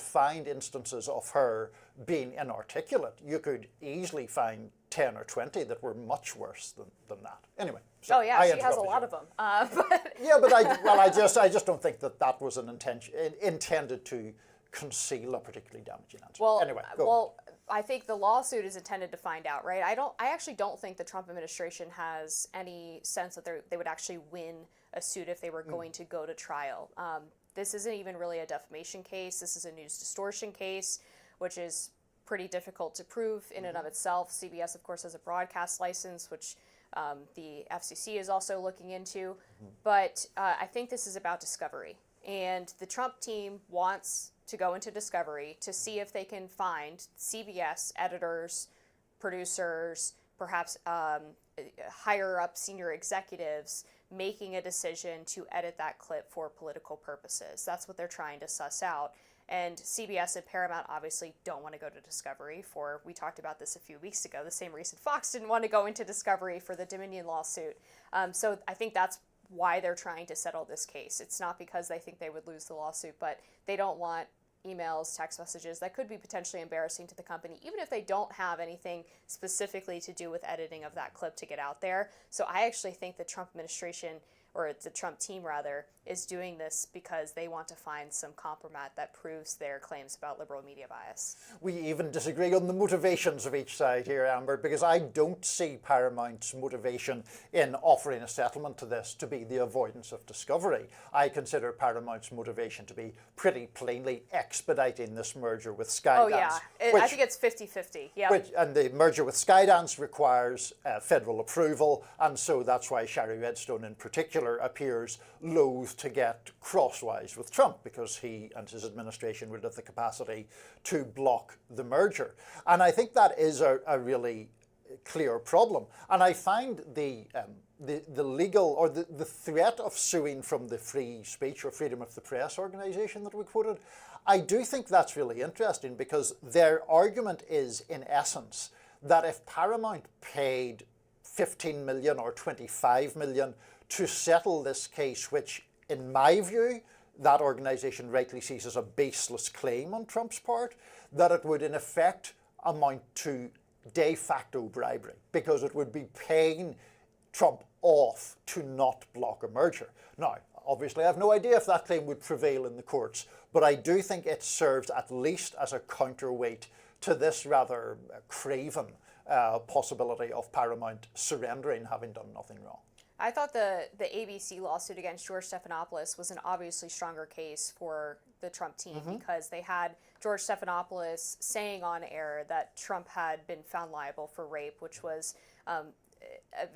find instances of her being inarticulate. You could easily find 10 or 20 that were much worse than that. Anyway. So oh yeah, she has a lot of them. But yeah, but I just don't think that was an intention intended to conceal a particularly damaging answer. Well, anyway, I think the lawsuit is intended to find out, right? I actually don't think the Trump administration has any sense that they would actually win a suit if they were going to go to trial. This isn't even really a defamation case. This is a news distortion case, which is pretty difficult to prove in and of itself. CBS, of course, has a broadcast license, which the FCC is also looking into. But I think this is about discovery. And the Trump team wants to go into discovery to see if they can find CBS editors, producers, perhaps higher up senior executives making a decision to edit that clip for political purposes. That's what they're trying to suss out. And CBS and Paramount obviously don't want to go to discovery for, we talked about this a few weeks ago, the same reason Fox didn't want to go into discovery for the Dominion lawsuit. So I think that's why they're trying to settle this case. It's not because they think they would lose the lawsuit, but they don't want emails, text messages that could be potentially embarrassing to the company, even if they don't have anything specifically to do with editing of that clip to get out there. So I actually think the Trump administration, or the Trump team rather, is doing this because they want to find some compromise that proves their claims about liberal media bias. We even disagree on the motivations of each side here, Amber, because I don't see Paramount's motivation in offering a settlement to this to be the avoidance of discovery. I consider Paramount's motivation to be pretty plainly expediting this merger with Skydance. Oh yeah, I think it's 50-50. Yeah. And the merger with Skydance requires federal approval, and so that's why Shari Redstone in particular appears loath to get crosswise with Trump, because he and his administration would have the capacity to block the merger. And I think that is a really clear problem. And I find the legal, or the threat of suing from the Free Speech or Freedom of the Press organization that we quoted, I do think that's really interesting, because their argument is, in essence, that if Paramount paid 15 million or 25 million to settle this case, which in my view, that organization rightly sees as a baseless claim on Trump's part, that it would in effect amount to de facto bribery, because it would be paying Trump off to not block a merger. Now, obviously I have no idea if that claim would prevail in the courts, but I do think it serves at least as a counterweight to this rather craven possibility of Paramount surrendering, having done nothing wrong. I thought the ABC lawsuit against George Stephanopoulos was an obviously stronger case for the Trump team, because they had George Stephanopoulos saying on air that Trump had been found liable for rape, which was, I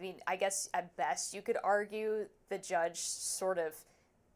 mean, I guess at best you could argue the judge sort of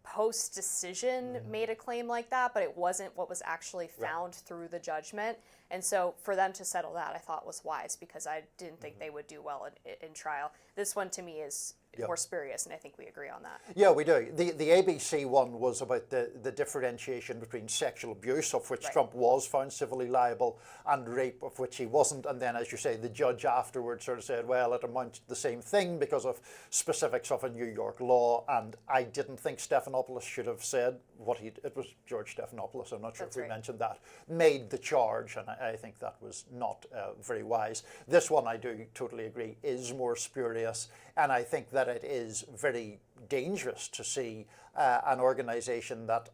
post-decision made a claim like that, but it wasn't what was actually found through the judgment. And so for them to settle that, I thought was wise, because I didn't think they would do well in trial. This one to me is more spurious, and I think we agree on that. Yeah, we do. The ABC one was about the differentiation between sexual abuse, of which Trump was found civilly liable, and rape, of which he wasn't. And then, as you say, the judge afterwards sort of said, well, it amounts to the same thing because of specifics of a New York law. And I didn't think Stephanopoulos should have said what it was George Stephanopoulos, I'm not sure if we mentioned that, made the charge, and I think that was not very wise. This one, I do totally agree, is more spurious, and I think that it is very dangerous to see an organization that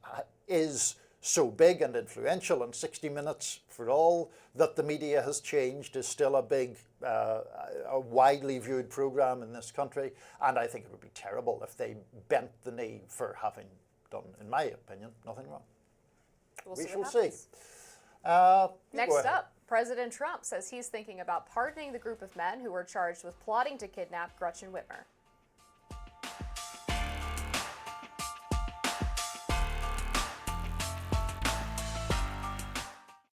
is so big and influential, and 60 Minutes for all that the media has changed is still a big, a widely viewed program in this country, and I think it would be terrible if they bent the knee for having done, in my opinion, nothing wrong. We shall see. Next up, President Trump says he's thinking about pardoning the group of men who were charged with plotting to kidnap Gretchen Whitmer.